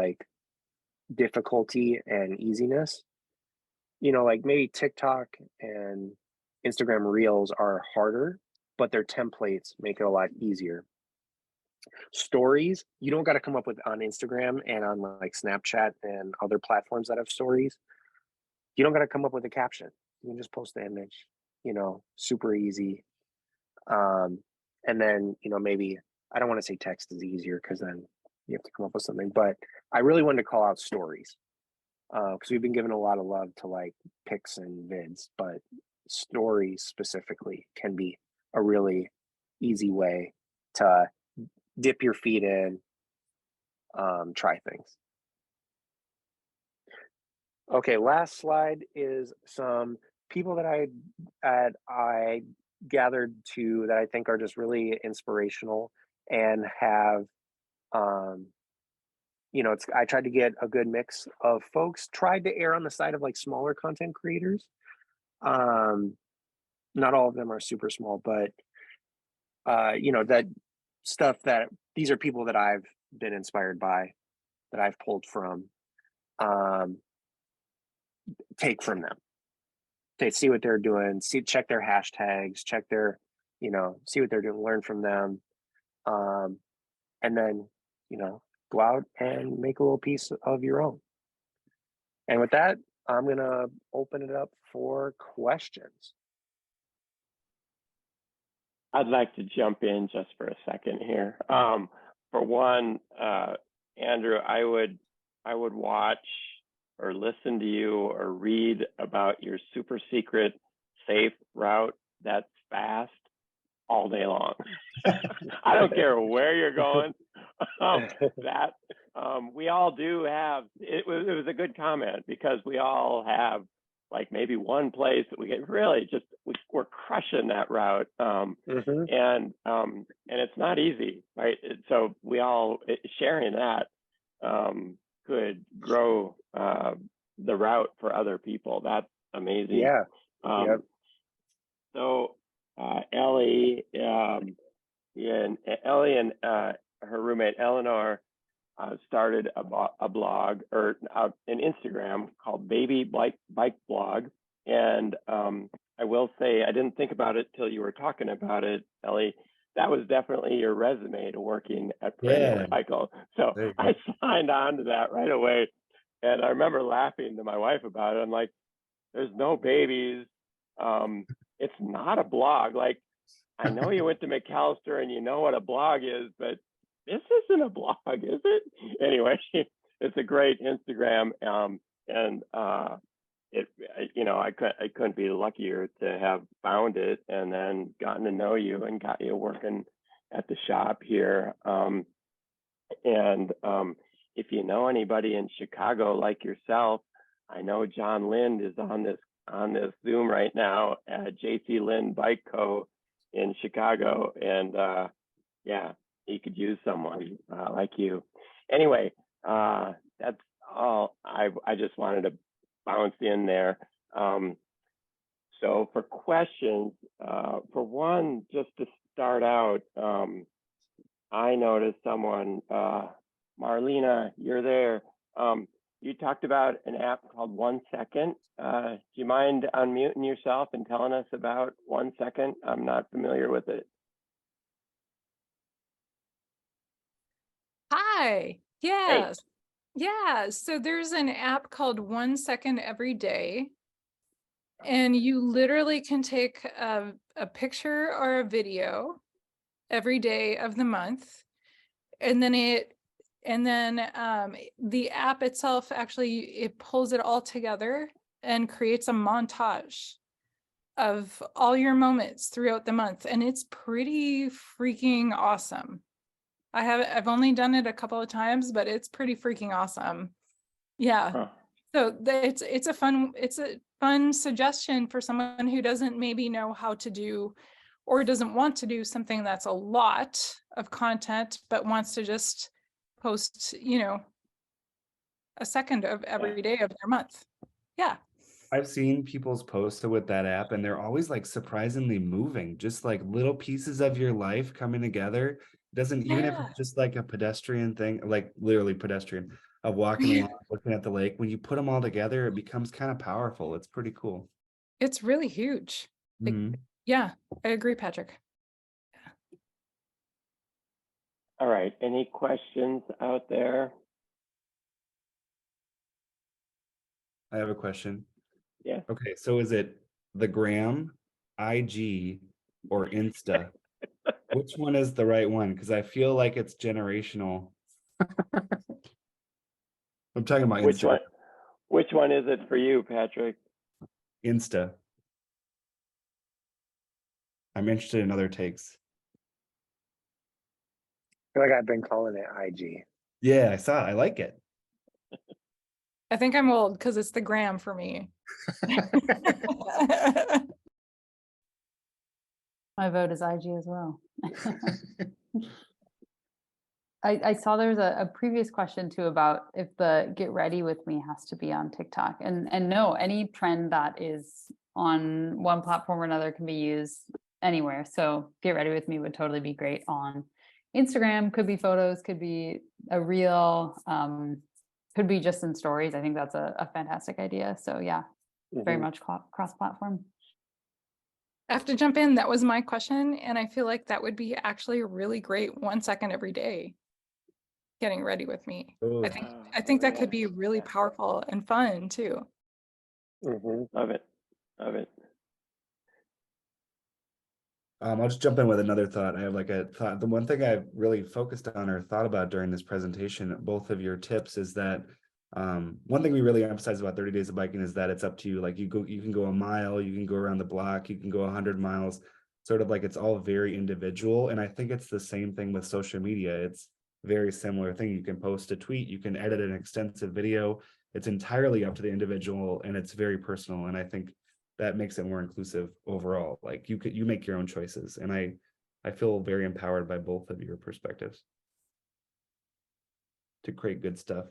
difficulty and easiness, maybe TikTok and Instagram Reels are harder, but their templates make it a lot easier. Stories, you don't got to come up with on Instagram and on Snapchat and other platforms that have stories. You don't got to come up with a caption. You can just post the image, super easy. And then, maybe, I don't want to say text is easier because then you have to come up with something, but I really wanted to call out stories because we've been given a lot of love to pics and vids, but stories specifically can be a really easy way to dip your feet in, try things. Okay, last slide is some people that I gathered to that I think are just really inspirational and have, I tried to get a good mix of folks, tried to err on the side of smaller content creators. Not all of them are super small, but that stuff that these are people that I've been inspired by, that I've pulled from, take from them. They see what they're doing, check their hashtags, check their, see what they're doing, learn from them. And then, go out and make a little piece of your own. And with that, I'm going to open it up for questions. I'd like to jump in just for a second here. For one, Andrew, I would watch or listen to you or read about your super secret safe route that's fast all day long. I don't care where you're going. We all do have, it was a good comment because we all have maybe one place that we get really just, we're crushing that route. And it's not easy, right? So we all, sharing that could grow the route for other people. That's amazing. Yeah. Yep. So Ellie and her roommate Eleanor started a blog or an Instagram called Baby Bike Blog, and I will say I didn't think about it till you were talking about it, Ellie. That was definitely your resume to working at Perennial Cycle. So I signed on to that right away, and I remember laughing to my wife about it. I'm like, "There's no babies. It's not a blog. I know you went to McAllister and you know what a blog is, but this isn't a blog, is it?" Anyway, it's a great Instagram, and I couldn't be luckier to have found it and then gotten to know you and got you working at the shop here. If you know anybody in Chicago like yourself, I know John Lind is on this Zoom right now at JC Lind Bike Co. in Chicago, and he could use someone like you. Anyway, that's all I just wanted to bounce in there. So for questions, for one, just to start out, I noticed someone, Marlena, you're there. You talked about an app called 1 Second. Do you mind unmuting yourself and telling us about 1 Second? I'm not familiar with it. Hi. Yes. Yeah. So there's an app called 1 Second Every Day. And you literally can take a picture or a video every day of the month. And then the app itself actually, it pulls it all together and creates a montage of all your moments throughout the month. And it's pretty freaking awesome. I've only done it a couple of times, but it's pretty freaking awesome. Yeah. Huh. So it's a fun suggestion for someone who doesn't maybe know how to do or doesn't want to do something that's a lot of content, but wants to just post, a second of every day of their month. Yeah. I've seen people's posts with that app and they're always like surprisingly moving, just like little pieces of your life coming together. Doesn't even if Yeah. it's just like a pedestrian thing, like literally pedestrian of walking along, looking at the lake. When you put them all together, it becomes kind of powerful. It's pretty cool. It's really huge. Like, Mhm. yeah, I agree, Patrick. All right. Any questions out there? I have a question. Yeah. Okay, so is it the gram, IG, or Insta? Which one is the right one? Because I feel like it's generational. I'm talking about Which Instagram. one? Which one is it for you, Patrick? Insta. I'm interested in other takes. I feel like I've been calling it IG. Yeah, I saw it. I like it. I think I'm old because it's the gram for me. My vote is IG as well. I saw there was a previous question too about if the get ready with me has to be on TikTok. And no, any trend that is on one platform or another can be used anywhere. So get ready with me would totally be great on Instagram, could be photos, could be a reel, could be just in stories. I think that's a fantastic idea. So yeah, very Mhm. much cross-platform. I have to jump in. That was my question. And I feel like that would be actually a really great 1 second every day. Getting ready with me. Oh, I think that could be really powerful and fun too. Love it. Love it. I'll just jump in with another thought. I have like a thought. The one thing I've really focused on or thought about during this presentation, both of your tips, is that one thing we really emphasize about 30 days of biking is that it's up to you. Like you can go a mile, you can go around the block, you can go 100 miles, sort of like it's all very individual. And I think it's the same thing with social media. It's very similar thing. You can post a tweet, you can edit an extensive video. It's entirely up to the individual and it's very personal. And I think that makes it more inclusive overall. Like you make your own choices. And I feel very empowered by both of your perspectives to create good stuff.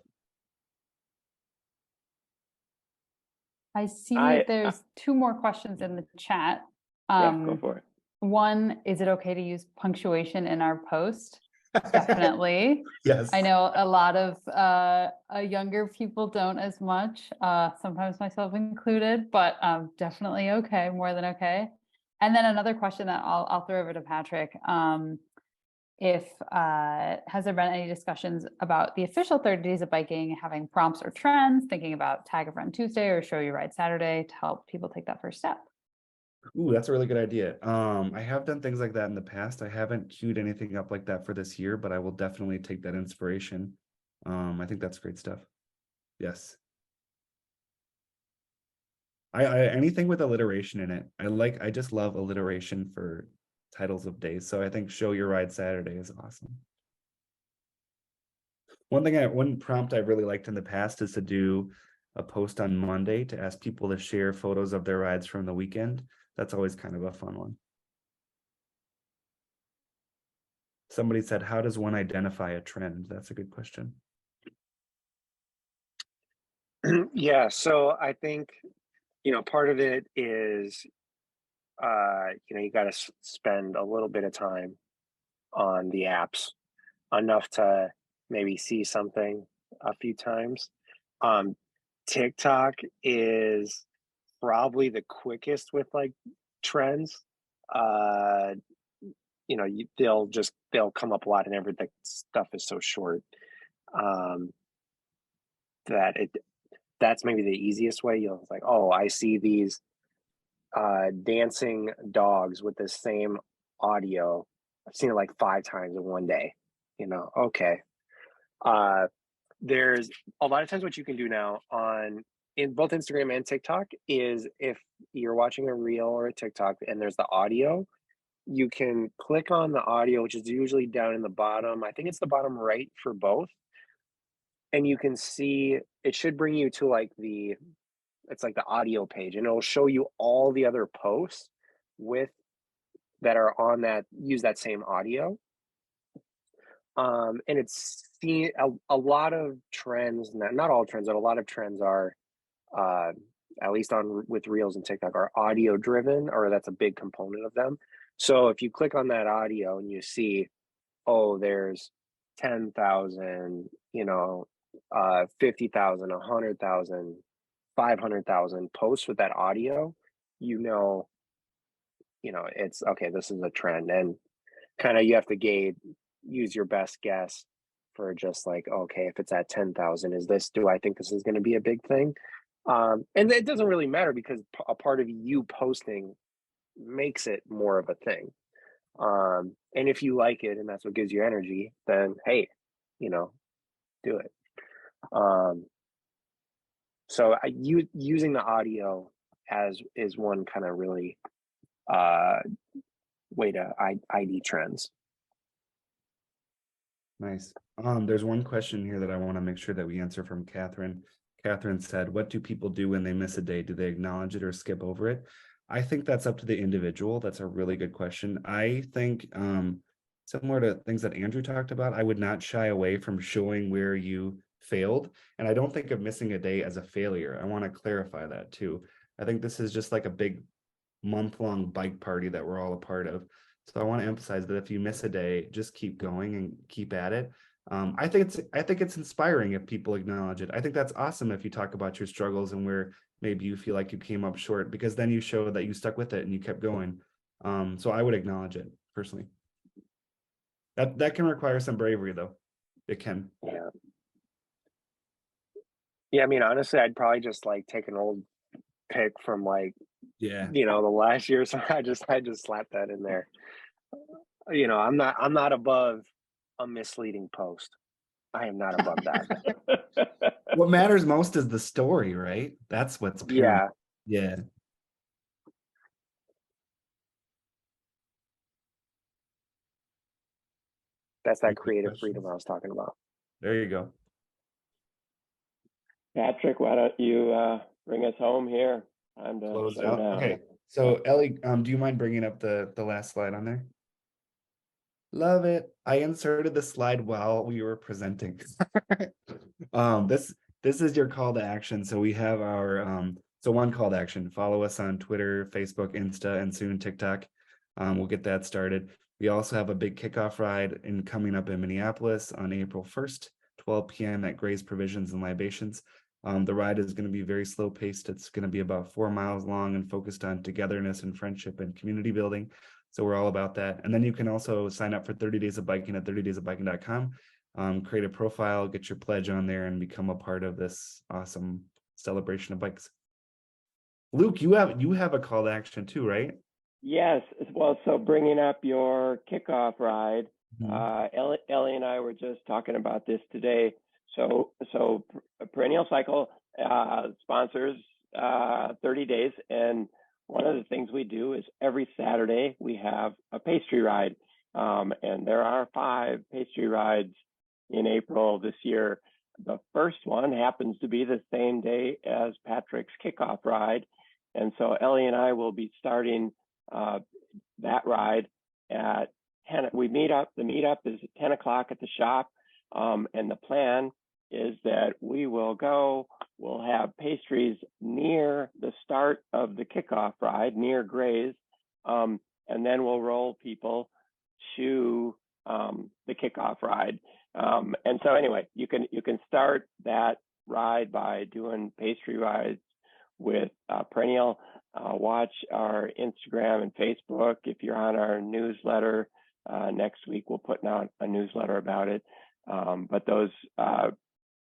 I see I- there's two more questions in the chat. Yeah, go for it. One, is it okay to use punctuation in our post? Definitely. Yes. I know a lot of younger people don't as much, sometimes myself included, but definitely okay, more than okay. And then another question that I'll throw over to Patrick. If has there been any discussions about the official 30 days of biking having prompts or trends, thinking about tag a friend Tuesday or show your ride Saturday to help people take that first step? Ooh, that's a really good idea. I have done things like that in the past. I haven't queued anything up like that for this year, but I will definitely take that inspiration. I think that's great stuff. Yes. I anything with alliteration in it. I just love alliteration for titles of days. So I think show your ride Saturday is awesome. One prompt I really liked in the past is to do a post on Monday to ask people to share photos of their rides from the weekend. That's always kind of a fun one. Somebody said, how does one identify a trend? That's a good question. Yeah, so I think, part of it is, you got to spend a little bit of time on the apps, enough to maybe see something a few times. TikTok is probably the quickest with like trends. Uh, they'll come up a lot, and everything stuff is so short, that that's maybe the easiest way. It's like, oh, I see these dancing dogs with the same audio. I've seen it like 5 times in one day. Okay. There's a lot of times what you can do now in both Instagram and TikTok is, if you're watching a reel or a TikTok and there's the audio, you can click on the audio, which is usually down in the bottom. I think it's the bottom right for both. And you can see, it should bring you to like it's like the audio page, and it'll show you all the other posts that are on that, use that same audio. And it's seen a lot of trends, not all trends, but a lot of trends are, at least with Reels and TikTok, are audio driven, or that's a big component of them. So if you click on that audio and you see, oh, there's 10,000, 50,000, 100,000, 500,000 posts with that audio, it's okay, this is a trend. And kind of, you have to use your best guess for just like, okay, if it's at 10,000, do I think this is going to be a big thing? And it doesn't really matter, because a part of you posting makes it more of a thing. And if you like it and that's what gives you energy, then hey, do it. So using the audio is one kind of really way to ID trends. Nice. There's one question here that I want to make sure that we answer from Catherine. Catherine said, what do people do when they miss a day? Do they acknowledge it or skip over it? I think that's up to the individual. That's a really good question. I think similar to things that Andrew talked about, I would not shy away from showing where you failed. And I don't think of missing a day as a failure. I want to clarify that too. I think this is just like a big month-long bike party that we're all a part of. So I want to emphasize that if you miss a day, just keep going and keep at it. I think it's inspiring if people acknowledge it. I think that's awesome if you talk about your struggles and where maybe you feel like you came up short, because then you show that you stuck with it and you kept going. So I would acknowledge it personally. That can require some bravery, though. It can. Yeah. Yeah, I mean, honestly, I'd probably just like take an old pic from like, Yeah, the last year. So I just slapped that in there. I'm not above a misleading post. I am not above that. what matters most is the story, right? That's what's paramount. Yeah. That's that creative freedom I was talking about. There you go. Patrick, why don't you bring us home here? Time to Close shut out. down. Okay. So Ellie, do you mind bringing up the last slide on there? Love it. I inserted the slide while we were presenting. This is your call to action. So we have our one call to action. Follow us on Twitter, Facebook, Insta, and soon TikTok. We'll get that started. We also have a big kickoff ride coming up in Minneapolis on April 1st, 12 p.m. at Gray's Provisions and Libations. The ride is going to be very slow paced. It's going to be about 4 miles long and focused on togetherness and friendship and community building. So we're all about that. And then you can also sign up for 30 Days of Biking at 30daysofbiking.com. Create a profile, get your pledge on there, and become a part of this awesome celebration of bikes. Luke, you have a call to action too, right? Yes. Well, so bringing up your kickoff ride, Ellie and I were just talking about this today. So Perennial Cycle sponsors 30 days, and one of the things we do is every Saturday we have a pastry ride, and there are 5 pastry rides in April this year. The first one happens to be the same day as Patrick's kickoff ride, and so Ellie and I will be starting that ride at we meet up. The meetup is at 10 o'clock at the shop. And the plan is that we'll have pastries near the start of the kickoff ride, near Gray's. And then we'll roll people to the kickoff ride. And so anyway, you can start that ride by doing pastry rides with Perennial. Watch our Instagram and Facebook. If you're on our newsletter, next week we'll put out a newsletter about it. But those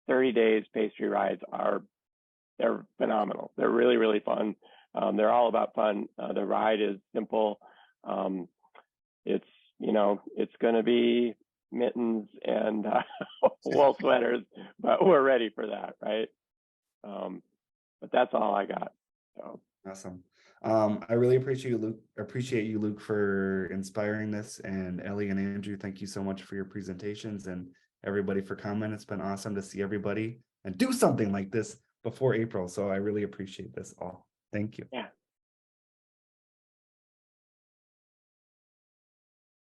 30 days pastry rides they're phenomenal. They're really, really fun. They're all about fun. The ride is simple. It's going to be mittens and wool sweaters, but we're ready for that, right? But that's all I got. So. Awesome. I really appreciate you, Luke, for inspiring this, and Ellie and Andrew, thank you so much for your presentations, and everybody for coming. It's been awesome to see everybody and do something like this before April. So I really appreciate this all. Thank you. Yeah.